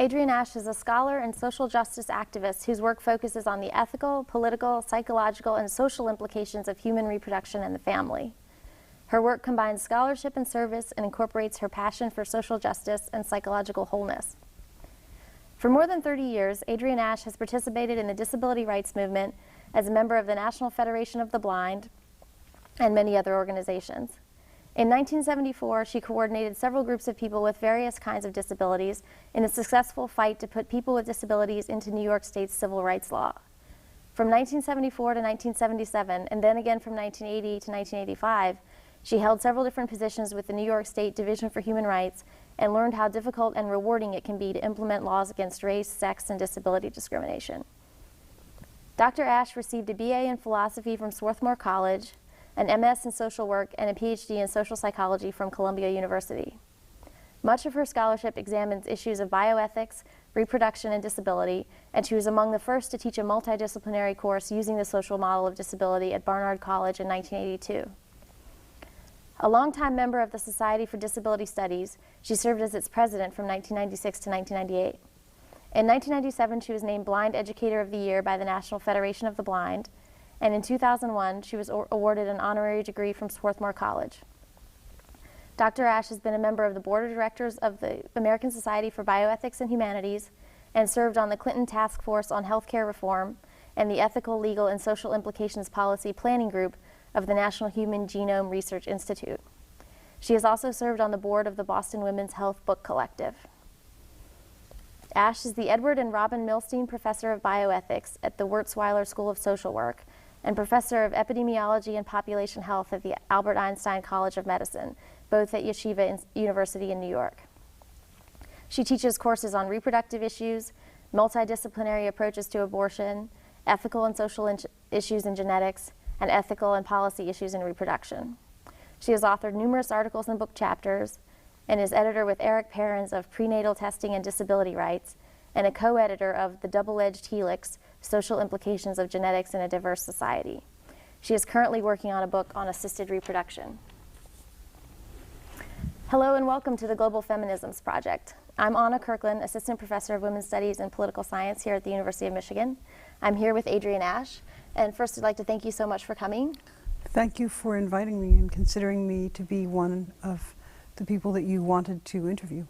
Adrienne Asch is a scholar and social justice activist whose work focuses on the ethical, political, psychological, and social implications of human reproduction and the family. Her work combines scholarship and service and incorporates her passion for social justice and psychological wholeness. For more than 30 years, Adrienne Asch has participated in the disability rights movement as a member of the National Federation of the Blind and many other organizations. In 1974, she coordinated several groups of people with various kinds of disabilities in a successful fight to put people with disabilities into New York State's civil rights law. From 1974 to 1977, and then again from 1980 to 1985, she held several different positions with the New York State Division for Human Rights and learned how difficult and rewarding it can be to implement laws against race, sex, and disability discrimination. Dr. Asch received a BA in philosophy from Swarthmore College, an MS in social work, and a PhD in social psychology from Columbia University. Much of her scholarship examines issues of bioethics, reproduction, and disability, and she was among the first to teach a multidisciplinary course using the social model of disability at Barnard College in 1982. A longtime member of the Society for Disability Studies, she served as its president from 1996 to 1998. In 1997, she was named Blind Educator of the Year by the National Federation of the Blind, and in 2001, she was awarded an honorary degree from Swarthmore College. Dr. Asch has been a member of the board of directors of the American Society for Bioethics and Humanities and served on the Clinton Task Force on Healthcare Reform and the Ethical, Legal, and Social Implications Policy Planning Group of the National Human Genome Research Institute. She has also served on the board of the Boston Women's Health Book Collective. Asch is the Edward and Robin Milstein Professor of Bioethics at the Wurzweiler School of Social Work and Professor of Epidemiology and Population Health at the Albert Einstein College of Medicine, both at Yeshiva University in New York. She teaches courses on reproductive issues, multidisciplinary approaches to abortion, ethical and social issues in genetics, and ethical and policy issues in reproduction. She has authored numerous articles and book chapters and is editor with Eric Perrins of Prenatal Testing and Disability Rights and a co-editor of The Double-Edged Helix, Social Implications of Genetics in a Diverse Society. She is currently working on a book on assisted reproduction. Hello and welcome to the Global Feminisms Project. I'm Anna Kirkland, Assistant Professor of Women's Studies and Political Science here at the University of Michigan. I'm here with Adrienne Asch, and first I'd like to thank you so much for coming. Thank you for inviting me and considering me to be one of the people that you wanted to interview.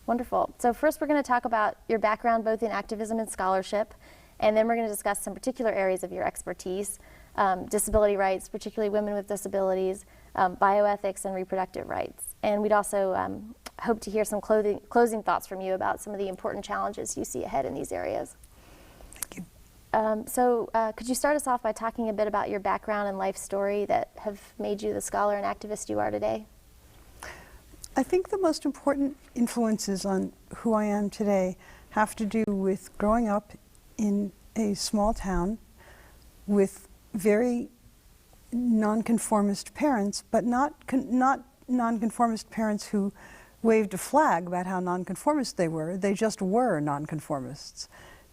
Wonderful. So first we're going to talk about your background both in activism and scholarship, and then we're going to discuss some particular areas of your expertise, disability rights, particularly women with disabilities, bioethics, and reproductive rights. And we'd also hope to hear some closing thoughts from you about some of the important challenges you see ahead in these areas. Thank you. Could you start us off by talking a bit about your background and life story that have made you the scholar and activist you are today? I think the most important influences on who I am today have to do with growing up in a small town with very nonconformist parents, but not nonconformist parents who waved a flag about how nonconformist they were. They just were nonconformists.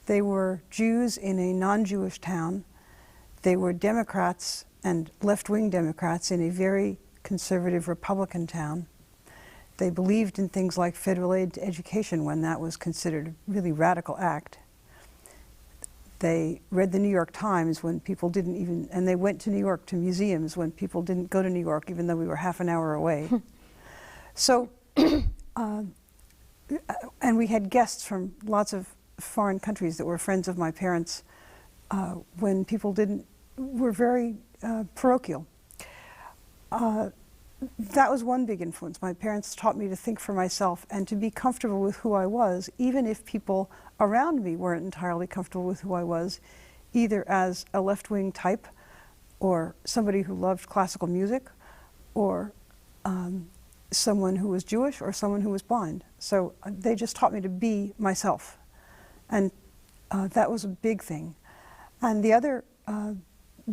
They were Jews in a non-Jewish town. They were Democrats and left-wing Democrats in a very conservative Republican town. They believed in things like federal aid to education when that was considered a really radical act. They read the New York Times when people didn't even, and they went to New York to museums when people didn't go to New York even though we were half an hour away. So, and we had guests from lots of foreign countries that were friends of my parents when people were very parochial. That was one big influence. My parents taught me to think for myself and to be comfortable with who I was, even if people around me weren't entirely comfortable with who I was, either as a left-wing type or somebody who loved classical music or someone who was Jewish or someone who was blind. So they just taught me to be myself. And that was a big thing. And the other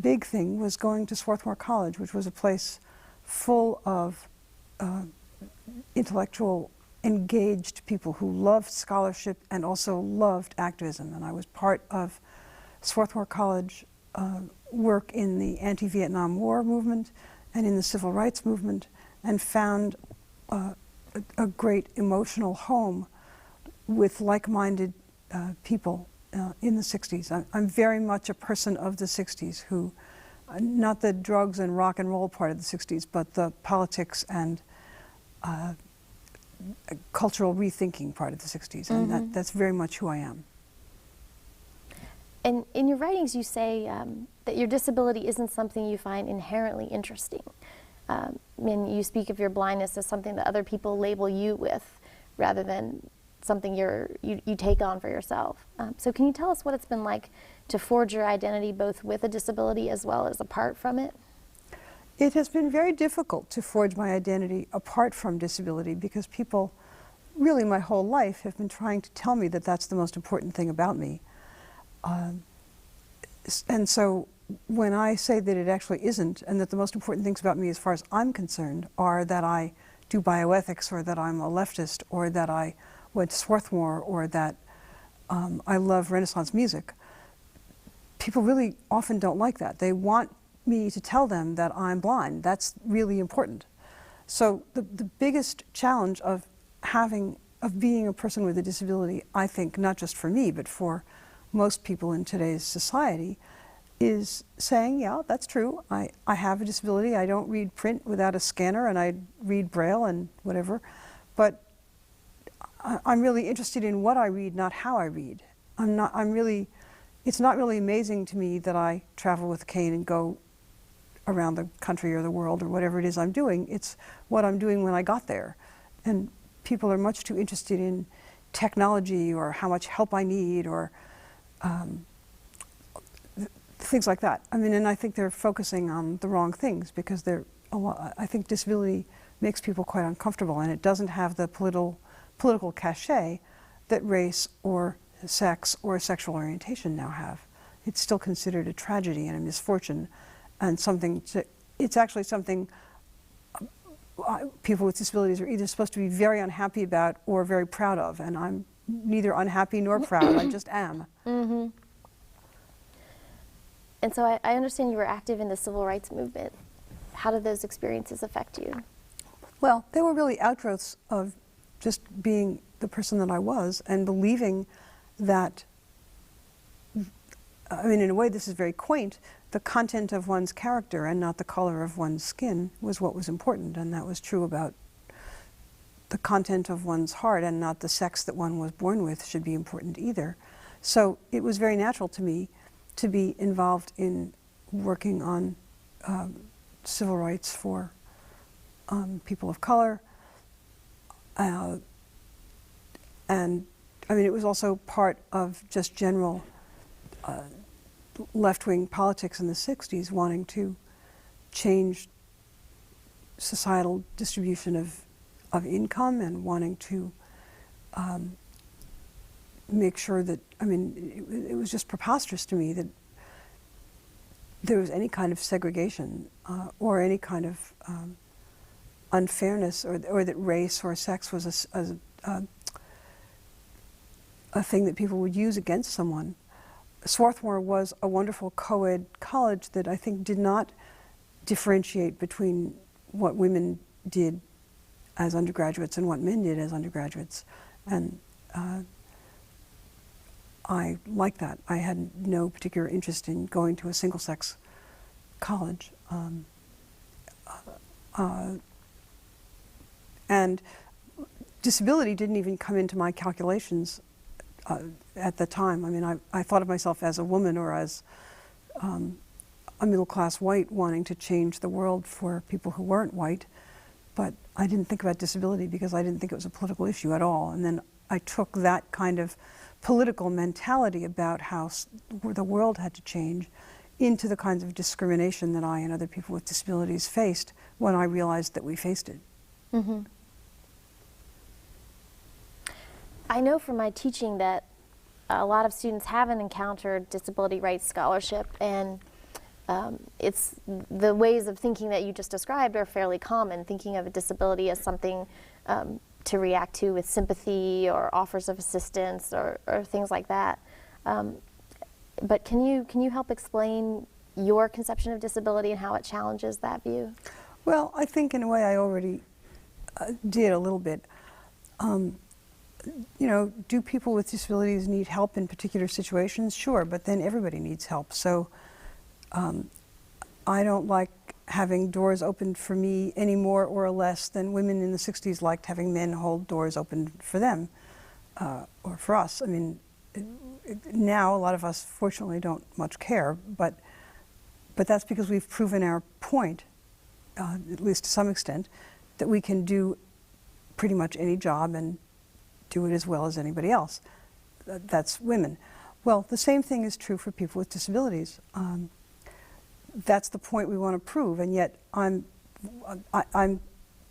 big thing was going to Swarthmore College, which was a place full of intellectual, engaged people who loved scholarship and also loved activism. And I was part of Swarthmore College work in the anti-Vietnam War movement and in the civil rights movement, and found a great emotional home with like-minded people in the 60s. I'm very much a person of the 60s who, not the drugs and rock and roll part of the 60s, but the politics and cultural rethinking part of the 60s, and that's very much who I am. And in your writings, you say that your disability isn't something you find inherently interesting. And you speak of your blindness as something that other people label you with, rather than something you take on for yourself. So can you tell us what it's been like to forge your identity both with a disability as well as apart from it? It has been very difficult to forge my identity apart from disability, because people, really my whole life, have been trying to tell me that that's the most important thing about me. And so when I say that it actually isn't, and that the most important things about me as far as I'm concerned are that I do bioethics, or that I'm a leftist, or that I went to Swarthmore, or that I love Renaissance music, people really often don't like that. They want me to tell them that I'm blind. That's really important. So the biggest challenge of being a person with a disability, I think, not just for me, but for most people in today's society, is saying, yeah, that's true. I have a disability. I don't read print without a scanner, and I read Braille and whatever. But I'm really interested in what I read, not how I read. It's not really amazing to me that I travel with a cane and go around the country or the world or whatever it is I'm doing. It's what I'm doing when I got there. And people are much too interested in technology or how much help I need, or things like that. I mean, and I think they're focusing on the wrong things, because I think disability makes people quite uncomfortable, and it doesn't have the political cachet that race or sex or sexual orientation now have. It's still considered a tragedy and a misfortune, and it's actually something people with disabilities are either supposed to be very unhappy about or very proud of, and I'm neither unhappy nor proud. I just am. Mm-hmm. And so I understand you were active in the civil rights movement. How did those experiences affect you? Well, they were really outgrowths of just being the person that I was, and believing that, I mean, in a way this is very quaint, the content of one's character and not the color of one's skin was what was important, and that was true about the content of one's heart, and not the sex that one was born with should be important either. So it was very natural to me to be involved in working on civil rights for people of color. And I mean, it was also part of just general left-wing politics in the 60s, wanting to change societal distribution of income, and wanting to make sure that, I mean, it was just preposterous to me that there was any kind of segregation or any kind of unfairness, or that race or sex was a thing that people would use against someone. Swarthmore was a wonderful co-ed college that I think did not differentiate between what women did as undergraduates and what men did as undergraduates. And I liked that. I had no particular interest in going to a single-sex college. And disability didn't even come into my calculations at the time. I mean, I thought of myself as a woman, or as a middle-class white wanting to change the world for people who weren't white, but I didn't think about disability because I didn't think it was a political issue at all. And then I took that kind of political mentality about how the world had to change into the kinds of discrimination that I and other people with disabilities faced when I realized that we faced it. Mm-hmm. I know from my teaching that a lot of students haven't encountered disability rights scholarship, and it's the ways of thinking that you just described are fairly common, thinking of a disability as something to react to with sympathy or offers of assistance or things like that. But can you help explain your conception of disability and how it challenges that view? Well, I think in a way I already did a little bit. you know, do people with disabilities need help in particular situations? Sure, but then everybody needs help. So I don't like having doors opened for me any more or less than women in the 60s liked having men hold doors open for them or for us. I mean, now a lot of us fortunately don't much care, but that's because we've proven our point, at least to some extent, that we can do pretty much any job and do it as well as anybody else. That's women. Well, the same thing is true for people with disabilities. That's the point we want to prove, and yet I'm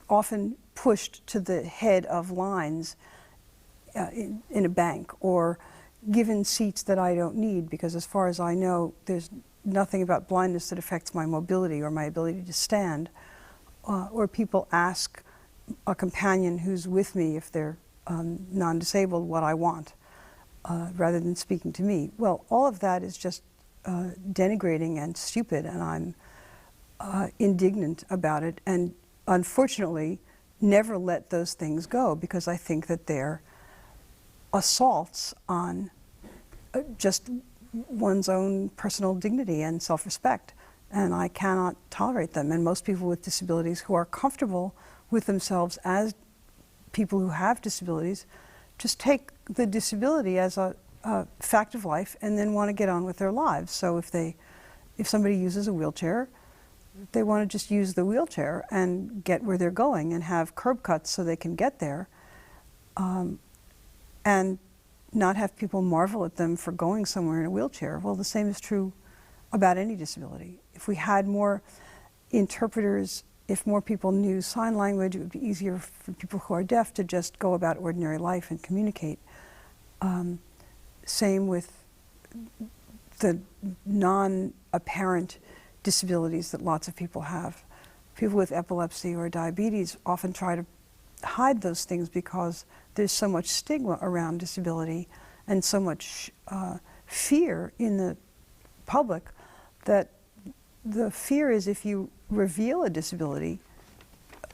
often pushed to the head of lines in a bank, or given seats that I don't need, because as far as I know, there's nothing about blindness that affects my mobility or my ability to stand. Or people ask a companion who's with me, if they're non-disabled, what I want, rather than speaking to me. Well, all of that is just denigrating and stupid, and I'm indignant about it, and unfortunately never let those things go, because I think that they're assaults on just one's own personal dignity and self-respect, and I cannot tolerate them. And most people with disabilities who are comfortable with themselves as people who have disabilities just take the disability as a fact of life and then want to get on with their lives. So if somebody uses a wheelchair, they want to just use the wheelchair and get where they're going and have curb cuts so they can get there, and not have people marvel at them for going somewhere in a wheelchair. Well, the same is true about any disability. If we had more interpreters, if more people knew sign language, it would be easier for people who are deaf to just go about ordinary life and communicate. Same with the non-apparent disabilities that lots of people have. People with epilepsy or diabetes often try to hide those things because there's so much stigma around disability and so much fear in the public, that the fear is if you reveal a disability,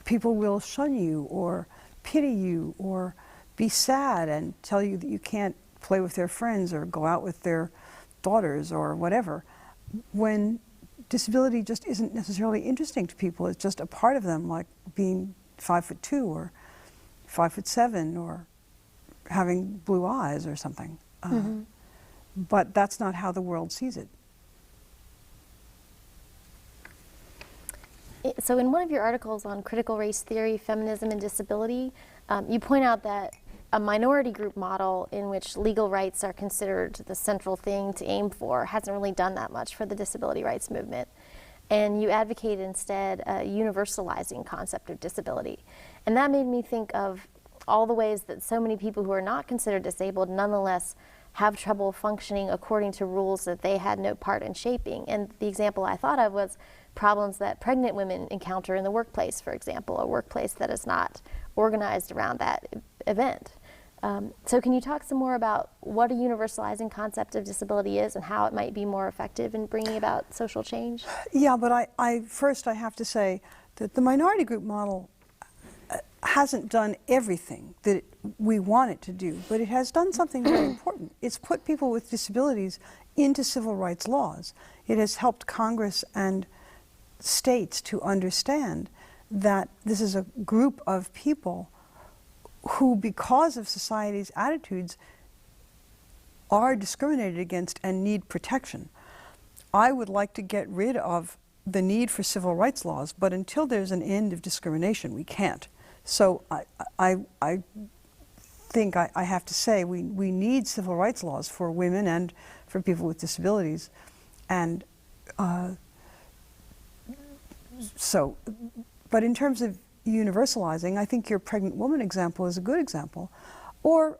people will shun you or pity you or be sad and tell you that you can't play with their friends or go out with their daughters or whatever, when disability just isn't necessarily interesting to people. It's just a part of them, like being 5'2" or 5'7" or having blue eyes or something. But that's not how the world sees it. So in one of your articles on critical race theory, feminism, and disability, you point out that a minority group model in which legal rights are considered the central thing to aim for hasn't really done that much for the disability rights movement. And you advocate instead a universalizing concept of disability. And that made me think of all the ways that so many people who are not considered disabled nonetheless have trouble functioning according to rules that they had no part in shaping. And the example I thought of was problems that pregnant women encounter in the workplace, for example, a workplace that is not organized around that event. So can you talk some more about what a universalizing concept of disability is and how it might be more effective in bringing about social change? Yeah, but first I have to say that the minority group model hasn't done everything that we want it to do, but it has done something very important. It's put people with disabilities into civil rights laws. It has helped Congress and states to understand that this is a group of people who, because of society's attitudes, are discriminated against and need protection. I would like to get rid of the need for civil rights laws, but until there's an end of discrimination, we can't. So I think I have to say we need civil rights laws for women and for people with disabilities. And but in terms of universalizing, I think your pregnant woman example is a good example. Or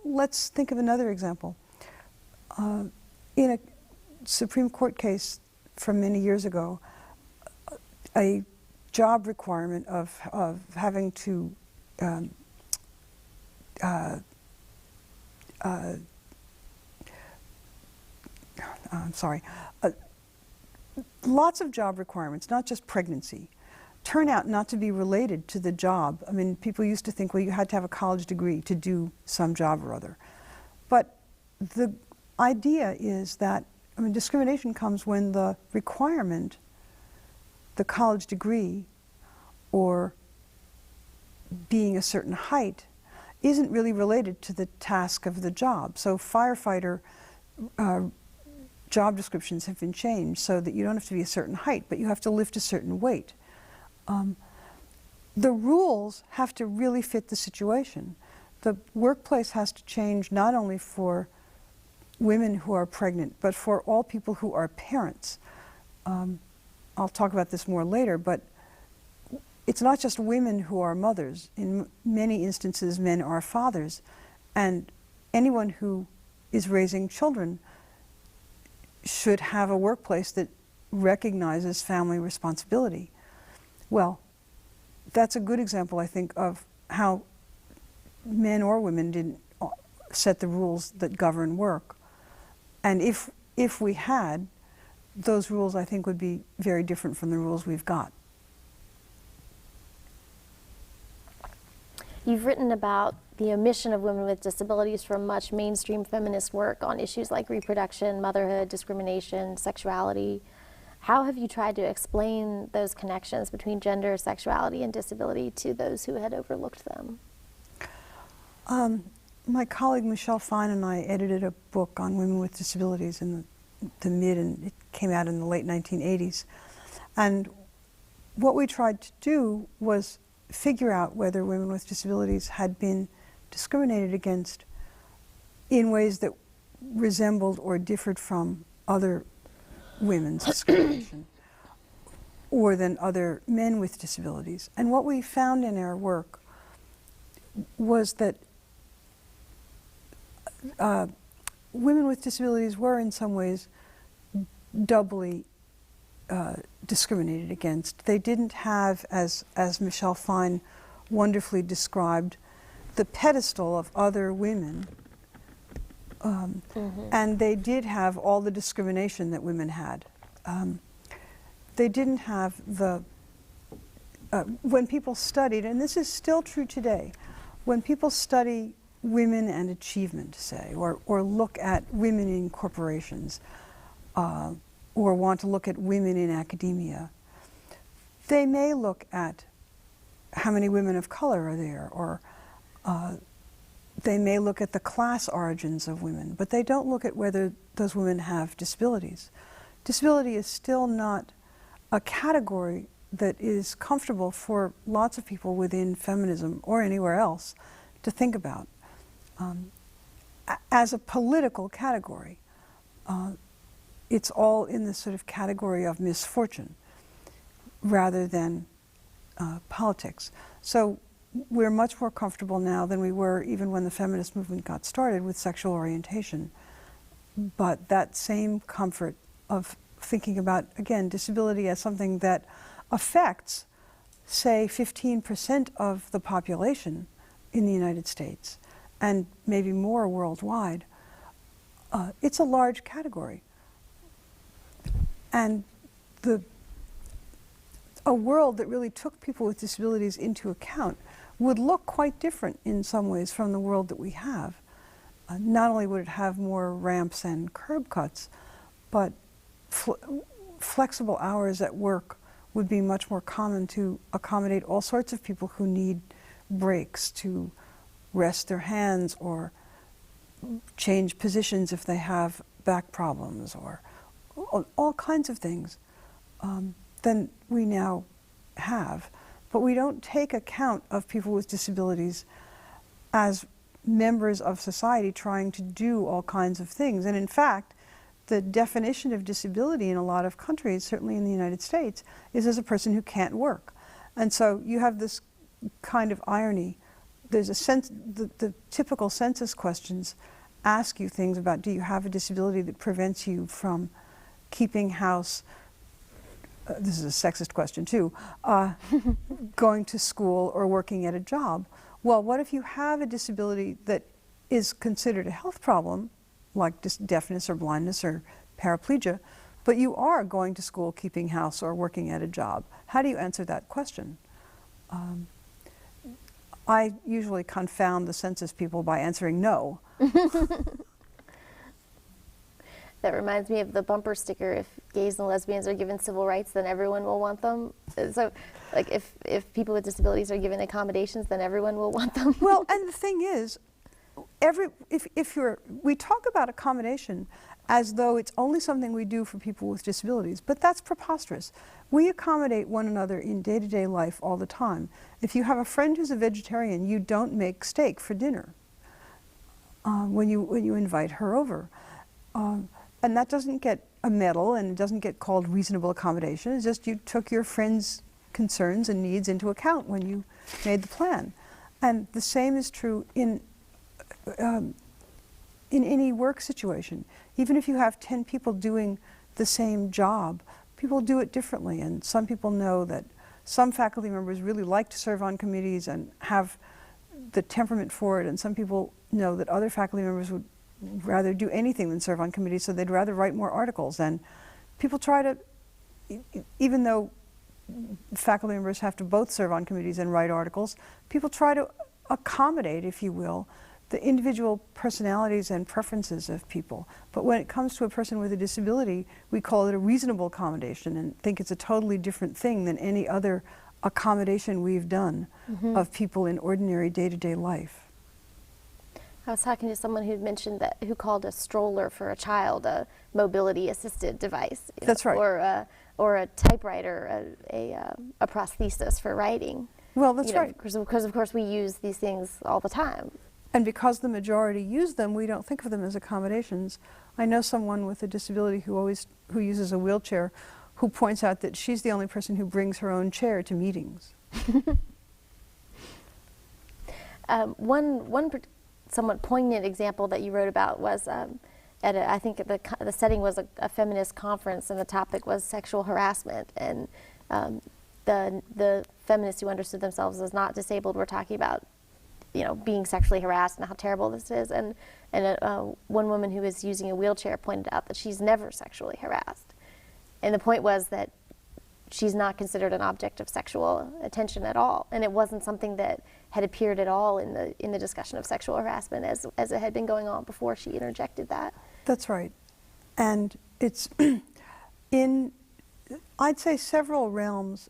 let's think of another example. In a Supreme Court case from many years ago, a job requirement of having to lots of job requirements, not just pregnancy, turn out not to be related to the job. I mean, people used to think, well, you had to have a college degree to do some job or other. But the idea is that, I mean, discrimination comes when the requirement, the college degree, or being a certain height, isn't really related to the task of the job. So firefighter job descriptions have been changed so that you don't have to be a certain height, but you have to lift a certain weight. The rules have to really fit the situation. The workplace has to change not only for women who are pregnant, but for all people who are parents. I'll talk about this more later, but it's not just women who are mothers. In many instances, men are fathers. And anyone who is raising children should have a workplace that recognizes family responsibility. Well, that's a good example, I think, of how men or women didn't set the rules that govern work. And if we had, those rules, I think, would be very different from the rules we've got. You've written about the omission of women with disabilities from much mainstream feminist work on issues like reproduction, motherhood, discrimination, sexuality. How have you tried to explain those connections between gender, sexuality, and disability to those who had overlooked them? My colleague Michelle Fine and I edited a book on women with disabilities in the mid, and it came out in the late 1980s. And what we tried to do was figure out whether women with disabilities had been discriminated against in ways that resembled or differed from other women's discrimination or than other men with disabilities. And what we found in our work was that women with disabilities were in some ways doubly discriminated against. They didn't have, as Michelle Fine wonderfully described, the pedestal of other women, and they did have all the discrimination that women had. They didn't have the, when people studied, and this is still true today, when people study women and achievement, say, or look at women in corporations, or want to look at women in academia, they may look at how many women of color are there, or they may look at the class origins of women, but they don't look at whether those women have disabilities. Disability is still not a category that is comfortable for lots of people within feminism or anywhere else to think about. As a political category, it's all in the sort of category of misfortune rather than politics. So we're much more comfortable now than we were even when the feminist movement got started with sexual orientation. But that same comfort of thinking about, again, disability as something that affects, say, 15% of the population in the United States, and maybe more worldwide, it's a large category. And a world that really took people with disabilities into account would look quite different in some ways from the world that we have. Not only would it have more ramps and curb cuts, but flexible hours at work would be much more common to accommodate all sorts of people who need breaks to rest their hands or change positions if they have back problems, or all kinds of things than we now have. But we don't take account of people with disabilities as members of society trying to do all kinds of things. And in fact, the definition of disability in a lot of countries, certainly in the United States, is as a person who can't work. And so you have this kind of irony. There's a sense, the typical census questions ask you things about, do you have a disability that prevents you from keeping house, this is a sexist question too, going to school or working at a job. Well, what if you have a disability that is considered a health problem, like deafness or blindness or paraplegia, but you are going to school, keeping house, or working at a job. How do you answer that question? I usually confound the census people by answering no. That reminds me of the bumper sticker, if gays and lesbians are given civil rights, then everyone will want them. So, like, if people with disabilities are given accommodations, then everyone will want them. Well, and the thing is, we talk about accommodation as though it's only something we do for people with disabilities, but that's preposterous. We accommodate one another in day-to-day life all the time. If you have a friend who's a vegetarian, you don't make steak for dinner when you invite her over. And that doesn't get a medal, and it doesn't get called reasonable accommodation. It's just you took your friend's concerns and needs into account when you made the plan. And the same is true in any work situation. Even if you have 10 people doing the same job, people do it differently. And some people know that some faculty members really like to serve on committees and have the temperament for it, and some people know that other faculty members would rather do anything than serve on committees, so they'd rather write more articles. And people try to, even though faculty members have to both serve on committees and write articles, people try to accommodate, if you will, the individual personalities and preferences of people. But when it comes to a person with a disability, we call it a reasonable accommodation and think it's a totally different thing than any other accommodation we've done of people in ordinary day-to-day life. I was talking to someone who mentioned who called a stroller for a child a mobility-assisted device. That's right. Or a typewriter, a prosthesis for writing. Well, that's right. Because of course we use these things all the time. And because the majority use them, we don't think of them as accommodations. I know someone with a disability who uses a wheelchair, who points out that she's the only person who brings her own chair to meetings. One somewhat poignant example that you wrote about was I think the setting was a feminist conference, and the topic was sexual harassment. And the feminists who understood themselves as not disabled were talking about, being sexually harassed and how terrible this is. And one woman who was using a wheelchair pointed out that she's never sexually harassed. And the point was that she's not considered an object of sexual attention at all. And it wasn't something that had appeared at all in the discussion of sexual harassment as it had been going on before she interjected that. That's right. And it's in, I'd say, several realms,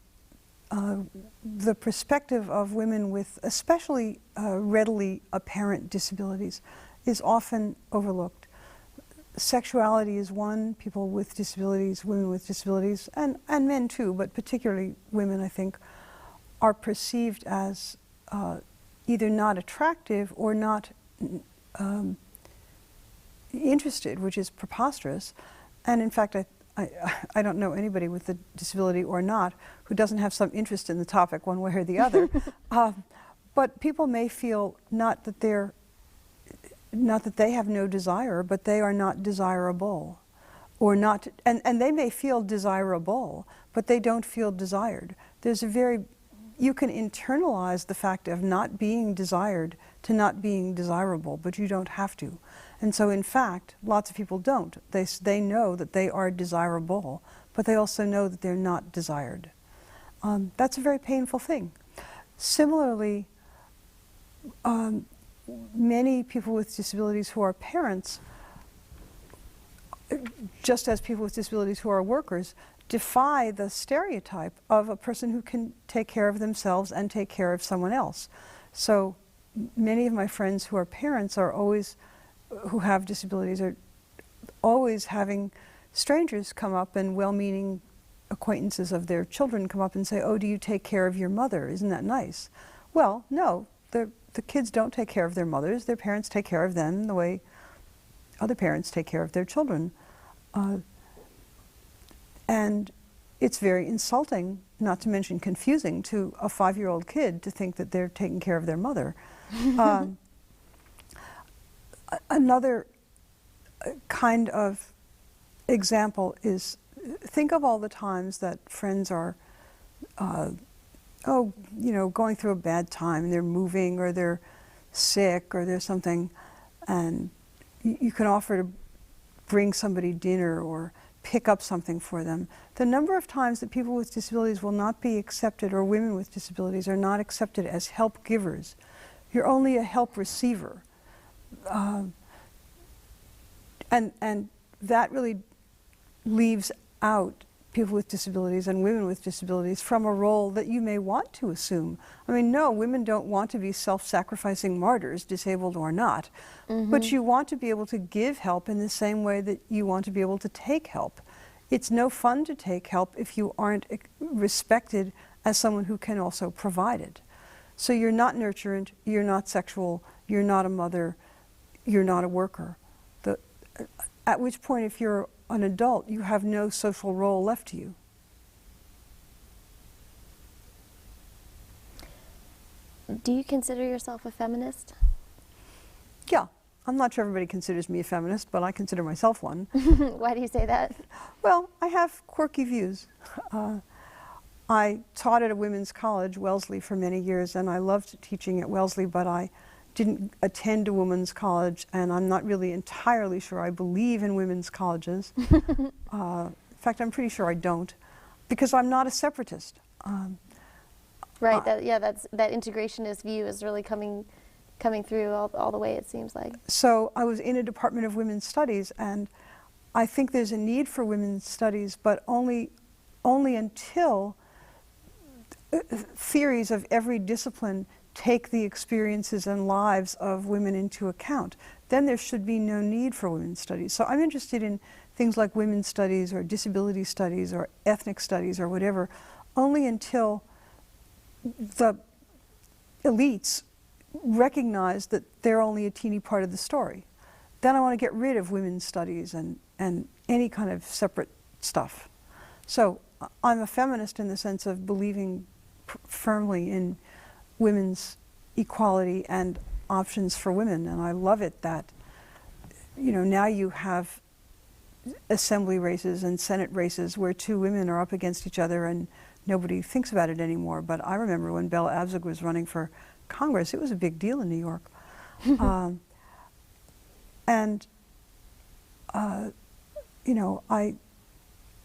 the perspective of women with especially readily apparent disabilities is often overlooked. Sexuality is one. People with disabilities, women with disabilities, and men too, but particularly women, I think, are perceived as either not attractive or not interested, which is preposterous. And in fact, I don't know anybody with a disability or not who doesn't have some interest in the topic one way or the other. But people may feel not that they have no desire, but they are not desirable, or not, and they may feel desirable, but they don't feel desired. You can internalize the fact of not being desired to not being desirable, but you don't have to. And so in fact, lots of people don't. They know that they are desirable, but they also know that they're not desired. That's a very painful thing. Similarly, many people with disabilities who are parents, just as people with disabilities who are workers, defy the stereotype of a person who can take care of themselves and take care of someone else. So many of my friends who are parents who have disabilities are always having strangers come up, and well-meaning acquaintances of their children come up and say, "Oh, do you take care of your mother? Isn't that nice?" Well, no, the kids don't take care of their mothers. Their parents take care of them the way other parents take care of their children. And it's very insulting, not to mention confusing, to a 5-year-old kid to think that they're taking care of their mother. Another kind of example is, think of all the times that friends are going through a bad time, and they're moving, or they're sick, or there's something, and you can offer to bring somebody dinner or pick up something for them. The number of times that people with disabilities will not be accepted, or women with disabilities are not accepted as help givers. You're only a help receiver. And that really leaves out people with disabilities and women with disabilities from a role that you may want to assume. I mean, no, women don't want to be self-sacrificing martyrs, disabled or not, but you want to be able to give help in the same way that you want to be able to take help. It's no fun to take help if you aren't respected as someone who can also provide it. So you're not nurturant, you're not sexual, you're not a mother, you're not a worker. At which point, if you're an adult, you have no social role left to you. Do you consider yourself a feminist? Yeah, I'm not sure everybody considers me a feminist, but I consider myself one. Why do you say that? Well, I have quirky views. I taught at a women's college, Wellesley, for many years, and I loved teaching at Wellesley, but I didn't attend a women's college, and I'm not really entirely sure I believe in women's colleges. In fact, I'm pretty sure I don't, because I'm not a separatist. Right, that integrationist view is really coming through all the way, it seems like. So I was in a department of women's studies, and I think there's a need for women's studies, but only until theories of every discipline take the experiences and lives of women into account. Then there should be no need for women's studies. So I'm interested in things like women's studies or disability studies or ethnic studies or whatever, only until the elites recognize that they're only a teeny part of the story. Then I want to get rid of women's studies and any kind of separate stuff. So I'm a feminist in the sense of believing firmly in women's equality and options for women, and I love it that, you know, now you have assembly races and Senate races where two women are up against each other and nobody thinks about it anymore. But I remember when Bella Abzug was running for Congress, it was a big deal in New York. You know, I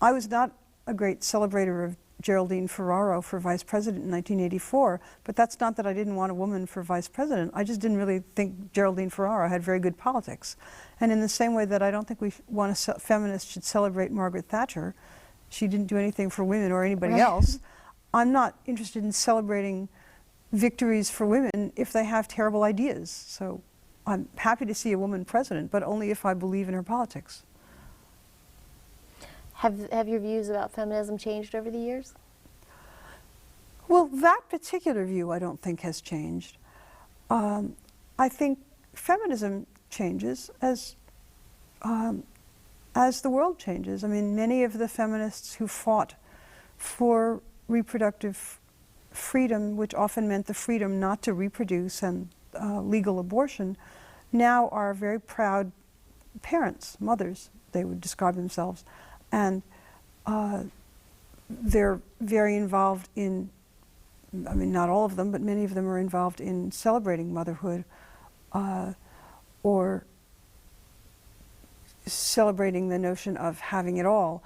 was not a great celebrator of Geraldine Ferraro for vice president in 1984, but that's not that I didn't want a woman for vice president. I just didn't really think Geraldine Ferraro had very good politics. And in the same way that I don't think feminists should celebrate Margaret Thatcher, she didn't do anything for women or anybody else, I'm not interested in celebrating victories for women if they have terrible ideas. So I'm happy to see a woman president, but only if I believe in her politics. Have your views about feminism changed over the years? Well, that particular view I don't think has changed. I think feminism changes as the world changes. I mean, many of the feminists who fought for reproductive freedom, which often meant the freedom not to reproduce and legal abortion, now are very proud parents, mothers, they would describe themselves. And they're very involved in, I mean, not all of them, but many of them are involved in celebrating motherhood or celebrating the notion of having it all.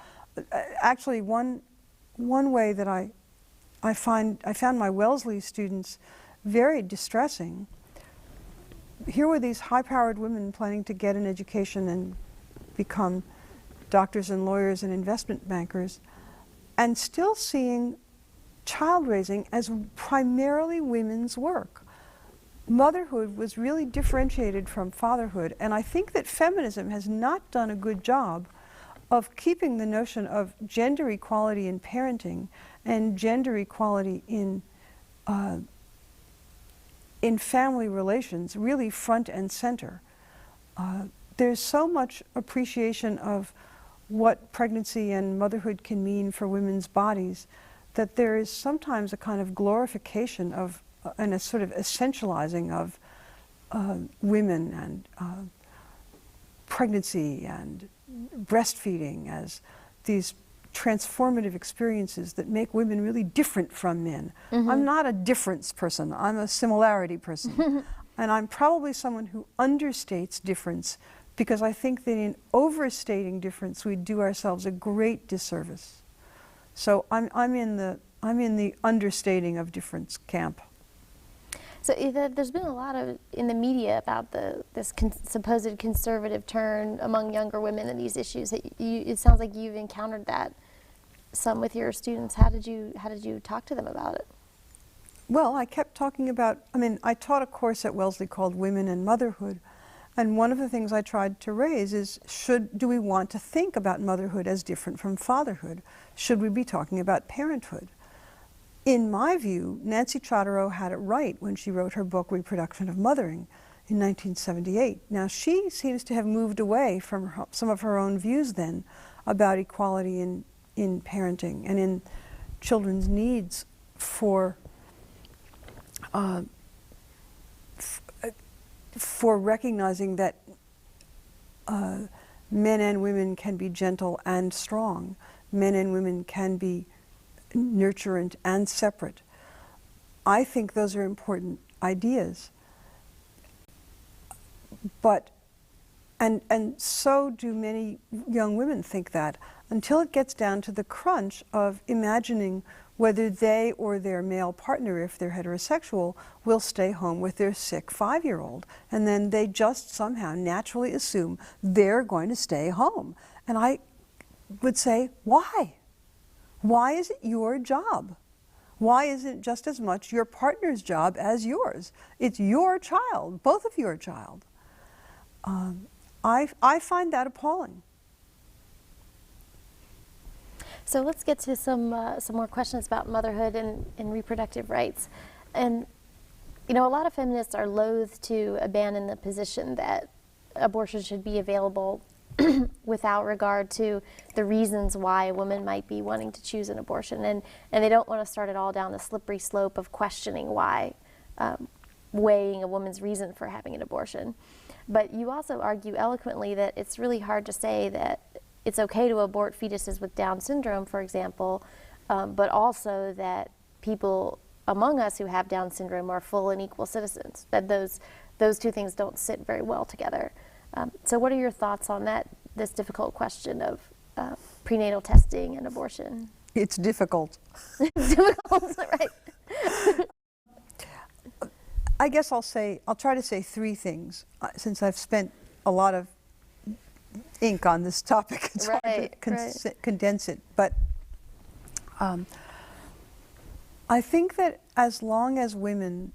Actually, one way that I found my Wellesley students very distressing. Here were these high-powered women planning to get an education and become doctors and lawyers and investment bankers, and still seeing child raising as primarily women's work. Motherhood was really differentiated from fatherhood, and I think that feminism has not done a good job of keeping the notion of gender equality in parenting and gender equality in family relations really front and center. There's so much appreciation of what pregnancy and motherhood can mean for women's bodies that there is sometimes a kind of glorification of and a sort of essentializing of women and pregnancy and breastfeeding as these transformative experiences that make women really different from men. I'm not a difference person, I'm a similarity person. And I'm probably someone who understates difference because I think that in overstating difference, we do ourselves a great disservice. So I'm in the understating of difference camp. So there's been a lot in the media about this supposed conservative turn among younger women in these issues. It sounds like you've encountered that some with your students. How did you talk to them about it? Well, I kept talking about, I taught a course at Wellesley called Women and Motherhood, and one of the things I tried to raise is, do we want to think about motherhood as different from fatherhood? Should we be talking about parenthood? In my view, Nancy Charterow had it right when she wrote her book, Reproduction of Mothering, in 1978. Now, she seems to have moved away from some of her own views then about equality in parenting and in children's needs for recognizing that men and women can be gentle and strong. Men and women can be nurturant and separate. I think those are important ideas. But, and so do many young women think that, until it gets down to the crunch of imagining whether they or their male partner, if they're heterosexual, will stay home with their sick 5-year-old. And then they just somehow naturally assume they're going to stay home. And I would say, why? Why is it your job? Why isn't it just as much your partner's job as yours? It's your child, both of your child. I find that appalling. So let's get to some more questions about motherhood and reproductive rights. And a lot of feminists are loath to abandon the position that abortion should be available without regard to the reasons why a woman might be wanting to choose an abortion. And they don't want to start it all down the slippery slope of questioning why, weighing a woman's reason for having an abortion. But you also argue eloquently that it's really hard to say that it's okay to abort fetuses with Down syndrome, for example, but also that people among us who have Down syndrome are full and equal citizens, that those two things don't sit very well together. So what are your thoughts on this difficult question of prenatal testing and abortion? It's difficult. It's difficult, right? I guess I'll try to say 3 things, since I've spent a lot of ink on this topic. It's hard to condense it. But I think that as long as women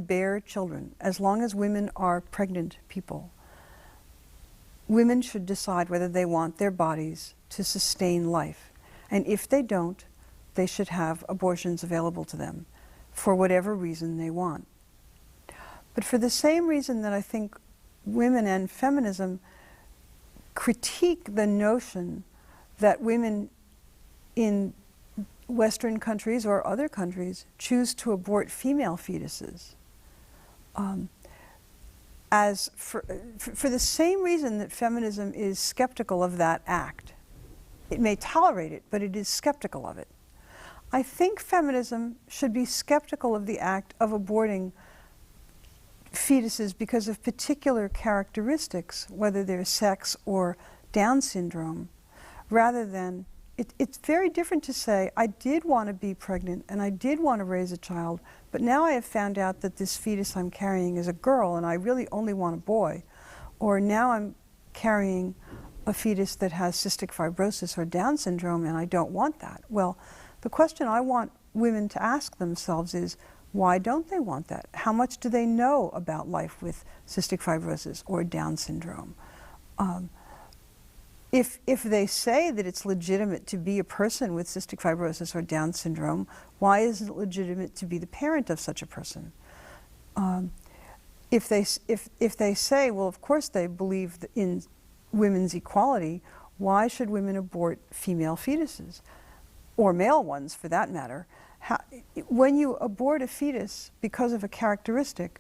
bear children, as long as women are pregnant people, women should decide whether they want their bodies to sustain life. And if they don't, they should have abortions available to them for whatever reason they want. But for the same reason that I think women and feminism critique the notion that women in Western countries or other countries choose to abort female fetuses, as for the same reason that feminism is skeptical of that act. It may tolerate it, but it is skeptical of it. I think feminism should be skeptical of the act of aborting fetuses because of particular characteristics, whether they're sex or Down syndrome, rather than, it's very different to say, I did want to be pregnant and I did want to raise a child, but now I have found out that this fetus I'm carrying is a girl and I really only want a boy. Or now I'm carrying a fetus that has cystic fibrosis or Down syndrome and I don't want that. Well, the question I want women to ask themselves is, why don't they want that? How much do they know about life with cystic fibrosis or Down syndrome? If they say that it's legitimate to be a person with cystic fibrosis or Down syndrome, why isn't it legitimate to be the parent of such a person? If they say, well, of course they believe in women's equality, why should women abort female fetuses? Or male ones, for that matter. When you abort a fetus because of a characteristic,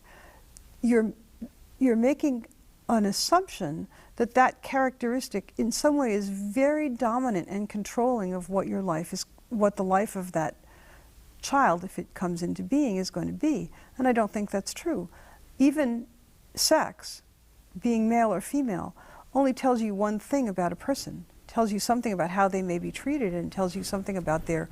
you're making an assumption that that characteristic in some way is very dominant and controlling of what your life is, what the life of that child, if it comes into being, is going to be. And I don't think that's true. Even sex being male or female only tells you one thing about a person. It tells you something about how they may be treated, and tells you something about their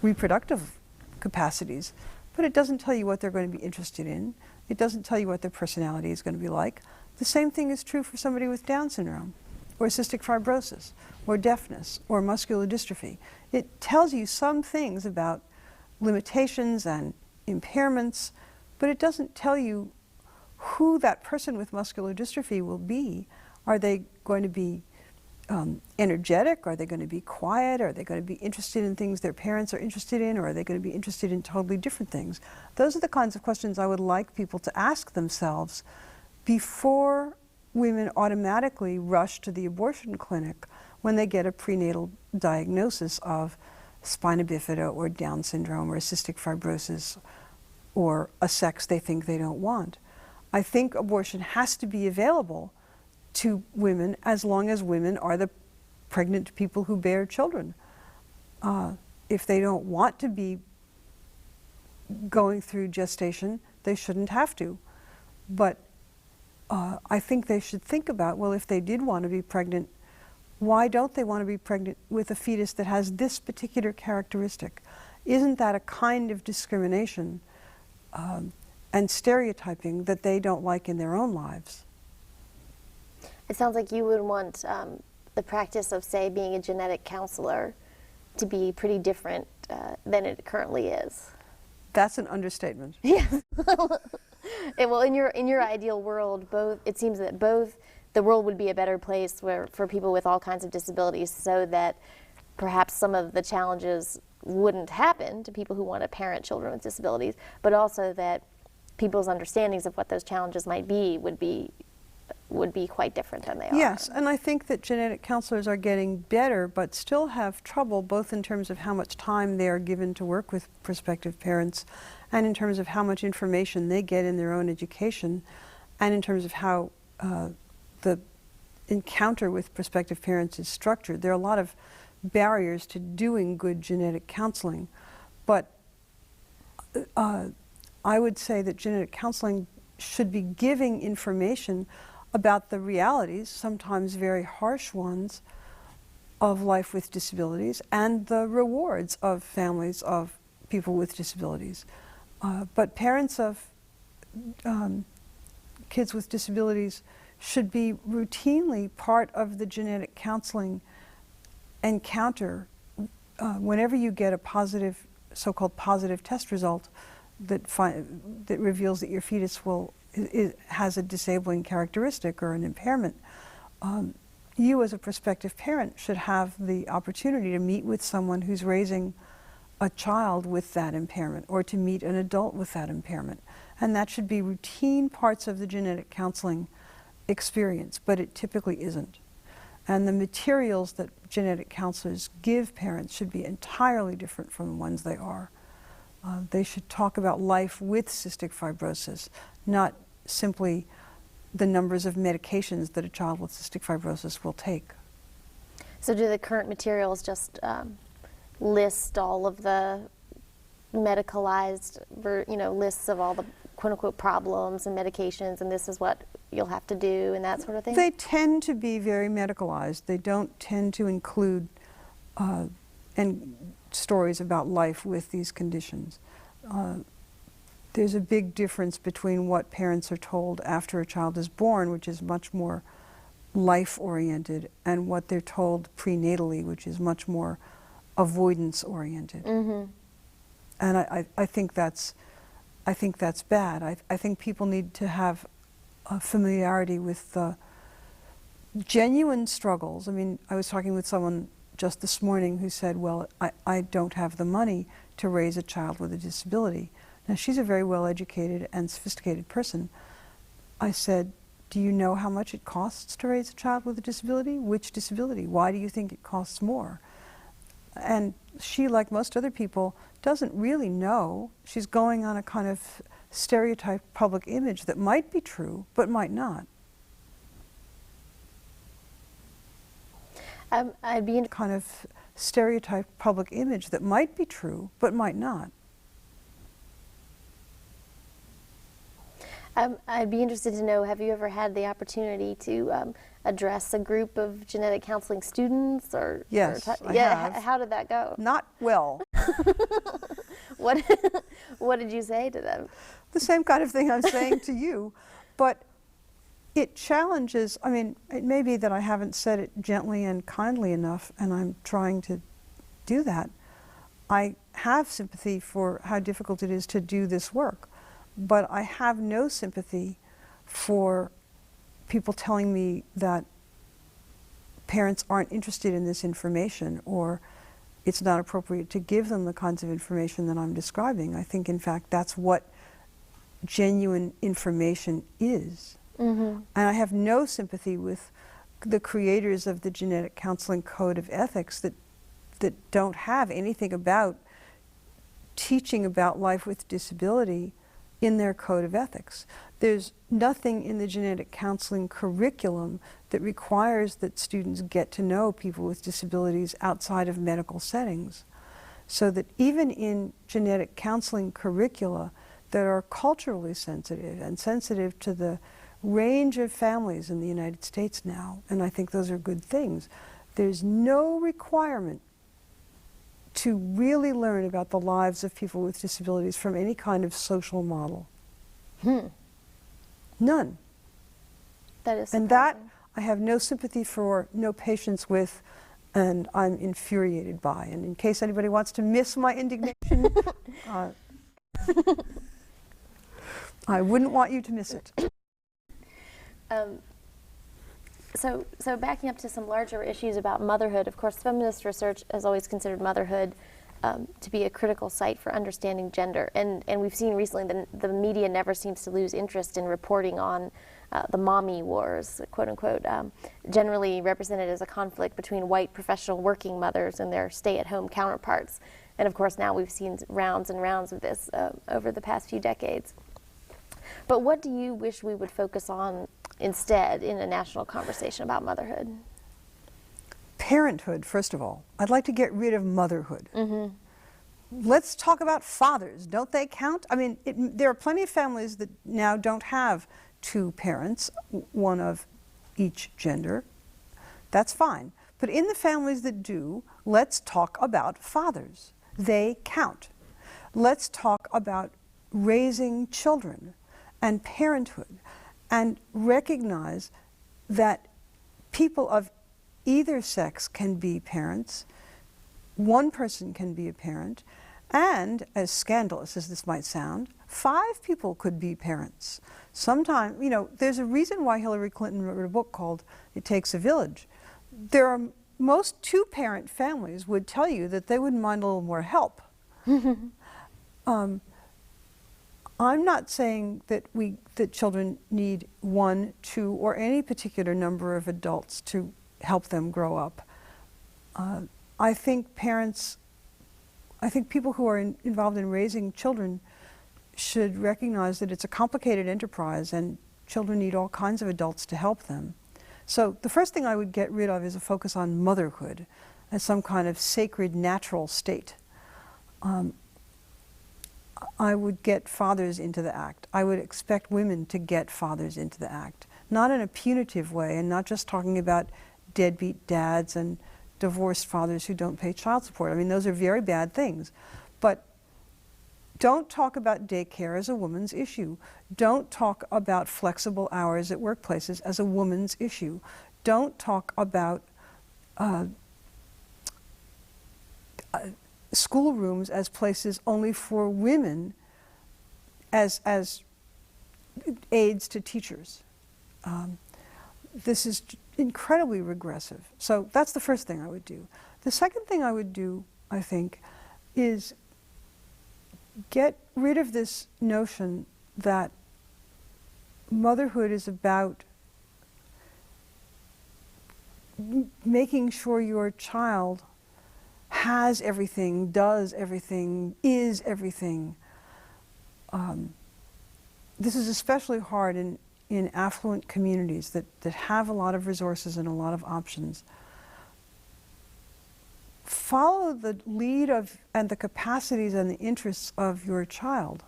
reproductive capacities. But it doesn't tell you what they're going to be interested in. It doesn't tell you what their personality is going to be like. The same thing is true for somebody with Down syndrome, or cystic fibrosis, or deafness, or muscular dystrophy. It tells you some things about limitations and impairments, but it doesn't tell you who that person with muscular dystrophy will be. Are they going to be energetic? Are they going to be quiet? Are they going to be interested in things their parents are interested in? Or are they going to be interested in totally different things? Those are the kinds of questions I would like people to ask themselves before women automatically rush to the abortion clinic when they get a prenatal diagnosis of spina bifida or Down syndrome or cystic fibrosis or a sex they think they don't want. I think abortion has to be available to women as long as women are the pregnant people who bear children. If they don't want to be going through gestation, they shouldn't have to. But I think they should think about, well, if they did want to be pregnant, why don't they want to be pregnant with a fetus that has this particular characteristic? Isn't that a kind of discrimination and stereotyping that they don't like in their own lives? It sounds like you would want the practice of, say, being a genetic counselor to be pretty different than it currently is. That's an understatement. Yes. Well, in your ideal world, it seems that the world would be a better place for people with all kinds of disabilities, so that perhaps some of the challenges wouldn't happen to people who want to parent children with disabilities, but also that people's understandings of what those challenges might be would be quite different than they are. Yes, and I think that genetic counselors are getting better, but still have trouble, both in terms of how much time they are given to work with prospective parents, and in terms of how much information they get in their own education, and in terms of how the encounter with prospective parents is structured. There are a lot of barriers to doing good genetic counseling, but I would say that genetic counseling should be giving information about the realities, sometimes very harsh ones, of life with disabilities and the rewards of families of people with disabilities. But parents of kids with disabilities should be routinely part of the genetic counseling encounter. Whenever you get a positive, so-called positive test result that reveals that your fetus has a disabling characteristic or an impairment, you as a prospective parent should have the opportunity to meet with someone who's raising a child with that impairment, or to meet an adult with that impairment. And that should be routine parts of the genetic counseling experience, but it typically isn't. And the materials that genetic counselors give parents should be entirely different from the ones they are. They should talk about life with cystic fibrosis, not simply the numbers of medications that a child with cystic fibrosis will take. So do the current materials just list all of the medicalized, lists of all the quote-unquote problems and medications, and this is what you'll have to do and that sort of thing? They tend to be very medicalized. They don't tend to include stories about life with these conditions. There's a big difference between what parents are told after a child is born, which is much more life-oriented, and what they're told prenatally, which is much more avoidance-oriented. Mm-hmm. And I think that's bad. I think people need to have a familiarity with the genuine struggles. I mean, I was talking with someone just this morning who said, well, I don't have the money to raise a child with a disability. Now, she's a very well-educated and sophisticated person. I said, do you know how much it costs to raise a child with a disability? Which disability? Why do you think it costs more? And she, like most other people, doesn't really know. She's going on a kind of stereotyped public image that might be true, but might not. I'd be in kind of stereotyped public image that might be true, but might not. I'd be interested to know, have you ever had the opportunity to address a group of genetic counseling students? Yes, I yeah, have. how did that go? Not well. What, what did you say to them? The same kind of thing I'm saying to you, but it challenges, I mean, it may be that I haven't said it gently and kindly enough, and I'm trying to do that. I have sympathy for how difficult it is to do this work, but I have no sympathy for people telling me that parents aren't interested in this information, or it's not appropriate to give them the kinds of information that I'm describing. I think, in fact, that's what genuine information is. Mm-hmm. And I have no sympathy with the creators of the Genetic Counseling Code of Ethics that don't have anything about teaching about life with disability in their code of ethics. There's nothing in the genetic counseling curriculum that requires that students get to know people with disabilities outside of medical settings. So that even in genetic counseling curricula that are culturally sensitive and sensitive to the range of families in the United States now, and I think those are good things, there's no requirement to really learn about the lives of people with disabilities from any kind of social model. None. That is surprising. And that I have no sympathy for, no patience with, and I'm infuriated by. And in case anybody wants to miss my indignation, I wouldn't want you to miss it. So backing up to some larger issues about motherhood, of course, feminist research has always considered motherhood to be a critical site for understanding gender. And we've seen recently that the media never seems to lose interest in reporting on the mommy wars, quote unquote, generally represented as a conflict between white professional working mothers and their stay-at-home counterparts. And of course, now we've seen rounds and rounds of this over the past few decades. But what do you wish we would focus on instead in a national conversation about motherhood? Parenthood, first of all. I'd like to get rid of motherhood. Mm-hmm. Let's talk about fathers. Don't they count? I mean, there are plenty of families that now don't have two parents, one of each gender. That's fine. But in the families that do, let's talk about fathers. They count. Let's talk about raising children and parenthood, and recognize that people of either sex can be parents, one person can be a parent, and, as scandalous as this might sound, 5 people could be parents. Sometimes, you know, there's a reason why Hillary Clinton wrote a book called It Takes a Village. There are, most two-parent families would tell you that they wouldn't mind a little more help. I'm not saying that children need 1, 2, or any particular number of adults to help them grow up. I think people who are involved in raising children should recognize that it's a complicated enterprise and children need all kinds of adults to help them. So the first thing I would get rid of is a focus on motherhood as some kind of sacred natural state. I would get fathers into the act. I would expect women to get fathers into the act, not in a punitive way, and not just talking about deadbeat dads and divorced fathers who don't pay child support. I mean, those are very bad things. But don't talk about daycare as a woman's issue. Don't talk about flexible hours at workplaces as a woman's issue. Don't talk about schoolrooms as places only for women as aides to teachers. This is incredibly regressive. So that's the first thing I would do. The second thing I would do, I think, is get rid of this notion that motherhood is about making sure your child has everything, does everything, is everything. This is especially hard in affluent communities that have a lot of resources and a lot of options. Follow the lead of and the capacities and the interests of your child.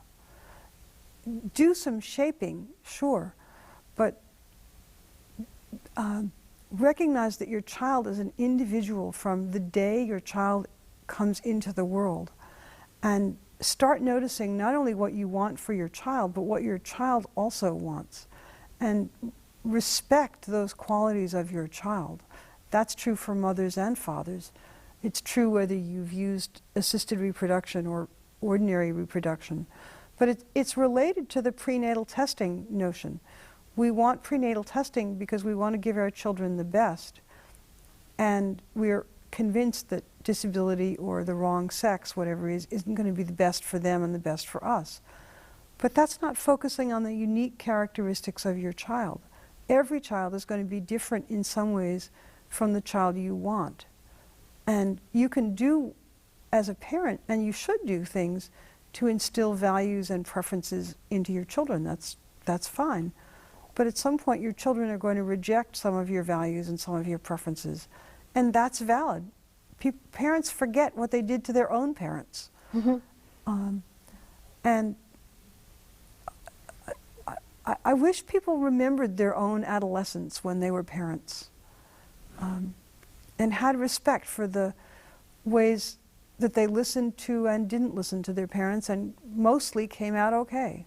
do some shaping, sure, but recognize that your child is an individual from the day your child comes into the world, and start noticing not only what you want for your child, but what your child also wants, and respect those qualities of your child. That's true for mothers and fathers. It's true whether you've used assisted reproduction or ordinary reproduction. But it's related to the prenatal testing notion. We want prenatal testing because we want to give our children the best. And we're convinced that disability or the wrong sex, whatever it is, isn't going to be the best for them and the best for us. But that's not focusing on the unique characteristics of your child. Every child is going to be different in some ways from the child you want. And you can do, as a parent, and you should do things to instill values and preferences into your children. That's fine. But at some point, your children are going to reject some of your values and some of your preferences. And that's valid. Parents forget what they did to their own parents. And I wish people remembered their own adolescence when they were parents, and had respect for the ways that they listened to and didn't listen to their parents, and mostly came out okay.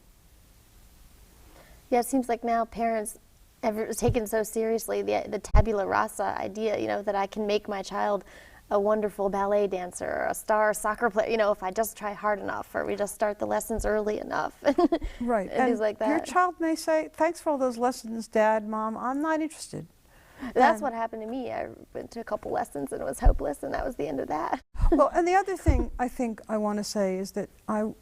Yeah, it seems like now parents have taken so seriously the tabula rasa idea, you know, that I can make my child a wonderful ballet dancer or a star soccer player, you know, if I just try hard enough, or we just start the lessons early enough. Right. And things like that. Your child may say, "Thanks for all those lessons, Dad, Mom, I'm not interested." That's what happened to me. I went to a couple lessons and it was hopeless, and that was the end of that. Well, and the other thing I think I want to say is that I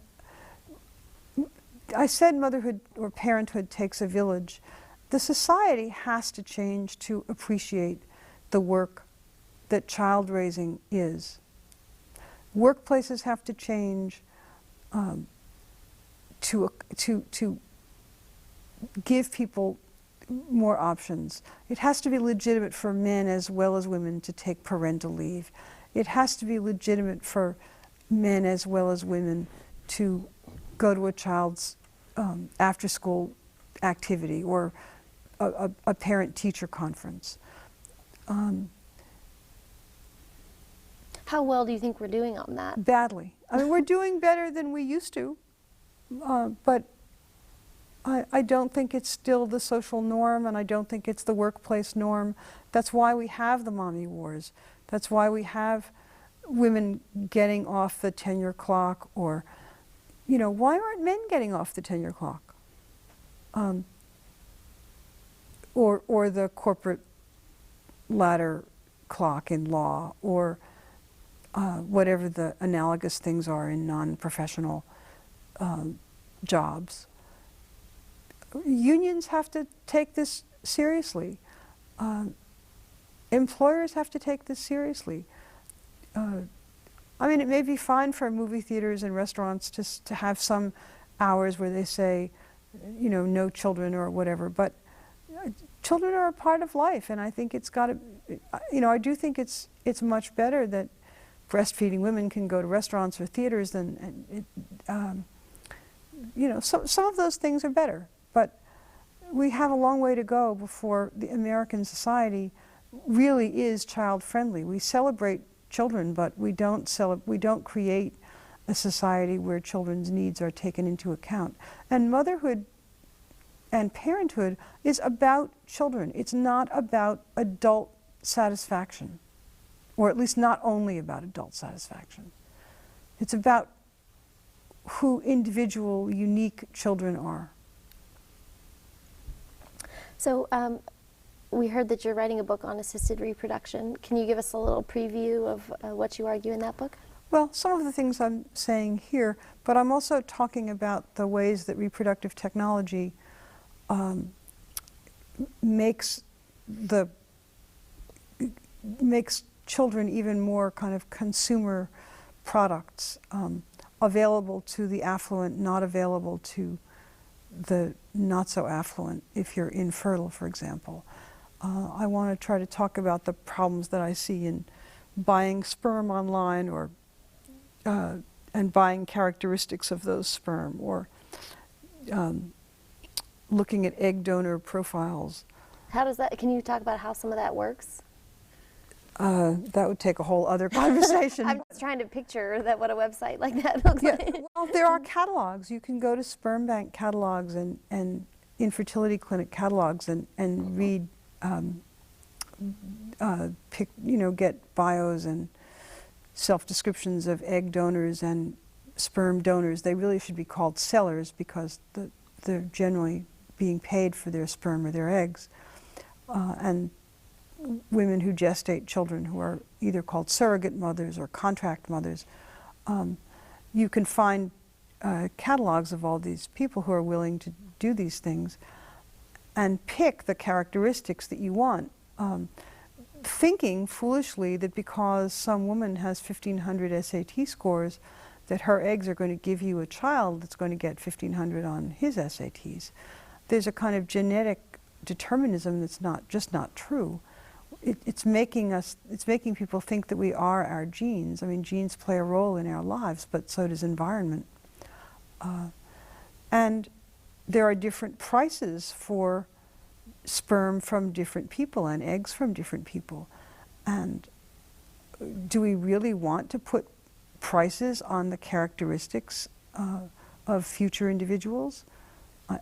said motherhood or parenthood takes a village. The society has to change to appreciate the work that child raising is. Workplaces have to change to give people more options. It has to be legitimate for men as well as women to take parental leave. It has to be legitimate for men as well as women to go to a child's after-school activity or a parent-teacher conference. How well do you think we're doing on that? Badly. I mean, we're doing better than we used to, but I don't think it's still the social norm, and I don't think it's the workplace norm. That's why we have the mommy wars. That's why we have women getting off the tenure clock, or, you know, why aren't men getting off the tenure clock? Or the corporate ladder clock in law, or whatever the analogous things are in non-professional jobs. Unions have to take this seriously. Employers have to take this seriously. I mean, it may be fine for movie theaters and restaurants to have some hours where they say, you know, no children or whatever, but children are a part of life, and I think it's got to, you know, I do think it's much better that breastfeeding women can go to restaurants or theaters than, you know, some of those things are better, but we have a long way to go before the American society really is child-friendly. We celebrate children, but we don't create a society where children's needs are taken into account. And motherhood and parenthood is about children. It's not about adult satisfaction, or at least not only about adult satisfaction. It's about who individual, unique children are. So we heard that you're writing a book on assisted reproduction. Can you give us a little preview of what you argue in that book? Well, some of the things I'm saying here, but I'm also talking about the ways that reproductive technology makes children even more kind of consumer products, available to the affluent, not available to the not so affluent if you're infertile, for example. I want to try to talk about the problems that I see in buying sperm online, or and buying characteristics of those sperm, or looking at egg donor profiles. How does that, can you talk about how some of that works? That would take a whole other conversation. I'm just trying to picture that what a website like that looks like. Well, there are catalogs. You can go to sperm bank catalogs and infertility clinic catalogs and read, get bios and self-descriptions of egg donors and sperm donors. They really should be called sellers because they're generally being paid for their sperm or their eggs. And women who gestate children who are either called surrogate mothers or contract mothers. You can find catalogs of all these people who are willing to do these things and pick the characteristics that you want, thinking foolishly that because some woman has 1,500 SAT scores, that her eggs are going to give you a child that's going to get 1,500 on his SATs. There's a kind of genetic determinism that's not true. It's making people think that we are our genes. I mean, genes play a role in our lives, but so does environment. And there are different prices for sperm from different people and eggs from different people. And do we really want to put prices on the characteristics of future individuals?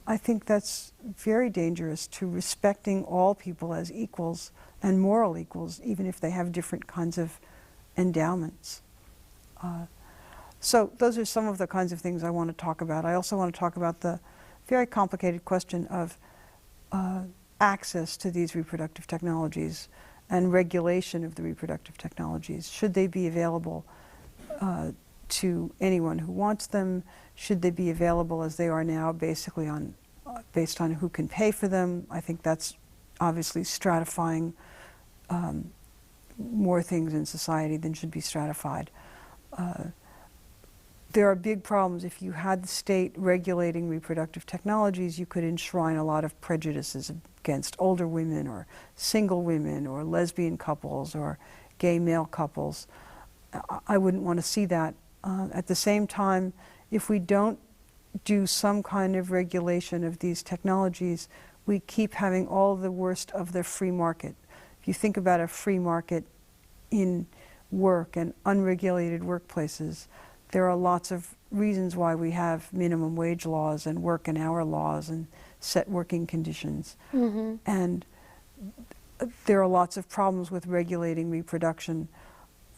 I think that's very dangerous to respecting all people as equals and moral equals, even if they have different kinds of endowments. So those are some of the kinds of things I want to talk about. I also want to talk about the very complicated question of access to these reproductive technologies and regulation of the reproductive technologies. Should they be available to anyone who wants them? Should they be available as they are now, basically based on who can pay for them? I think that's obviously stratifying more things in society than should be stratified. There are big problems. If you had the state regulating reproductive technologies, you could enshrine a lot of prejudices against older women or single women or lesbian couples or gay male couples. I wouldn't want to see that. At the same time, if we don't do some kind of regulation of these technologies, we keep having all the worst of the free market. If you think about a free market in work and unregulated workplaces, there are lots of reasons why we have minimum wage laws and work and hour laws and set working conditions. Mm-hmm. And there are lots of problems with regulating reproduction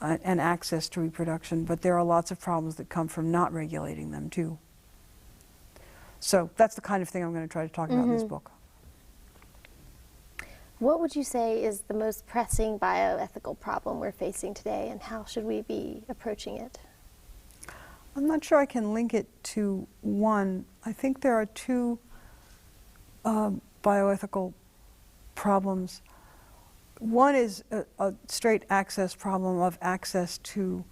and access to reproduction, but there are lots of problems that come from not regulating them too. So that's the kind of thing I'm going to try to talk about in this book. What would you say is the most pressing bioethical problem we're facing today, and how should we be approaching it? I'm not sure I can link it to one. I think there are two bioethical problems. One is a straight access problem of access to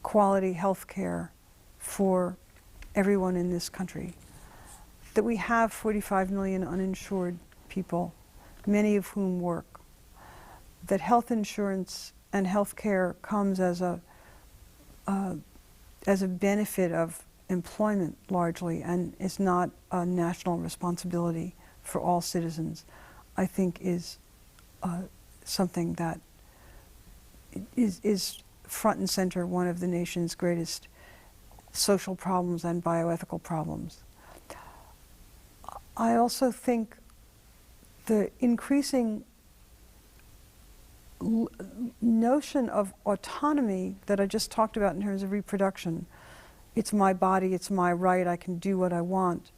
quality health care for everyone in this country. That we have 45 million uninsured people, many of whom work. That health insurance and health care comes as a benefit of employment largely, and is not a national responsibility for all citizens, I think is something that is front and center one of the nation's greatest social problems and bioethical problems. I also think the increasing notion of autonomy that I just talked about in terms of reproduction, it's my body, it's my right, I can do what I want,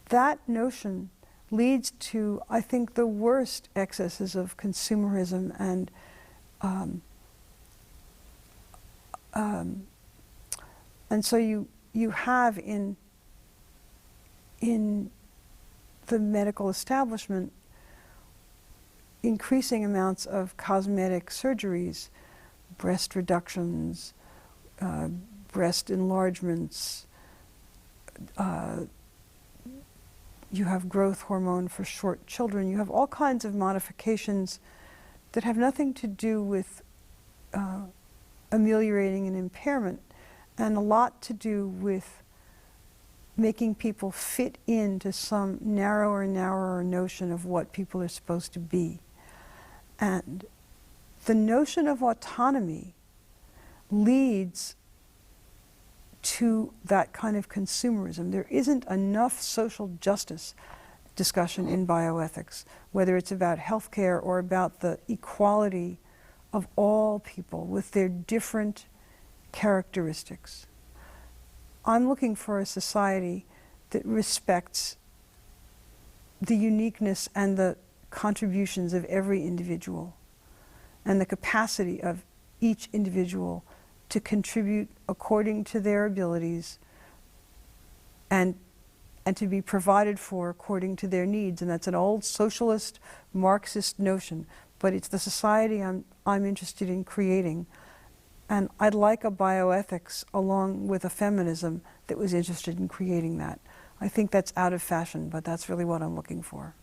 that notion leads to, I think, the worst excesses of consumerism and so you have in the medical establishment increasing amounts of cosmetic surgeries, breast reductions, breast enlargements. You have growth hormone for short children. You have all kinds of modifications that have nothing to do with ameliorating an impairment, and a lot to do with making people fit into some narrower and narrower notion of what people are supposed to be. And the notion of autonomy leads to that kind of consumerism. There isn't enough social justice discussion in bioethics, whether it's about healthcare or about the equality of all people with their different characteristics. I'm looking for a society that respects the uniqueness and the contributions of every individual and the capacity of each individual to contribute according to their abilities and to be provided for according to their needs. And that's an old socialist, Marxist notion, but it's the society I'm interested in creating. And I'd like a bioethics along with a feminism that was interested in creating that. I think that's out of fashion, but that's really what I'm looking for.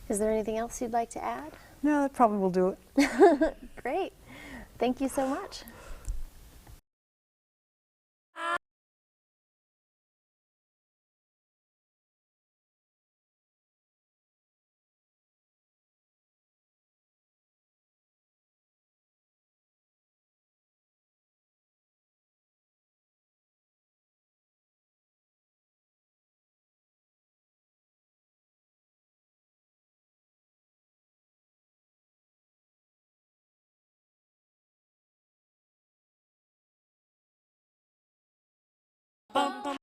Is there anything else you'd like to add? No, that probably will do it. Great. Thank you so much.